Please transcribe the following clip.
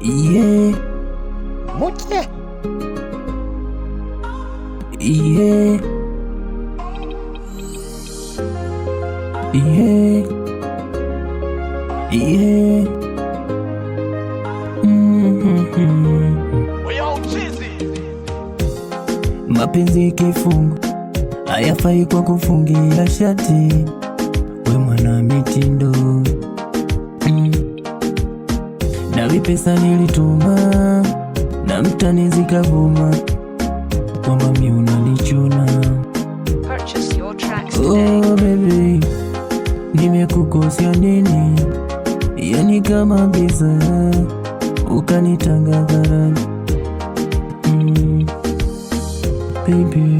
Yeah. Muche. Yeah. Yeah. Yeah. Mapenzi kifungo hayafai kwa kufungia shati, we mwana mitindo. Na vipesa nilituma na mtani zikavuma kwamba mi unanichuna. Oh baby, nimekukosea nini? Yani kama giza ukanitanga dharani. Baby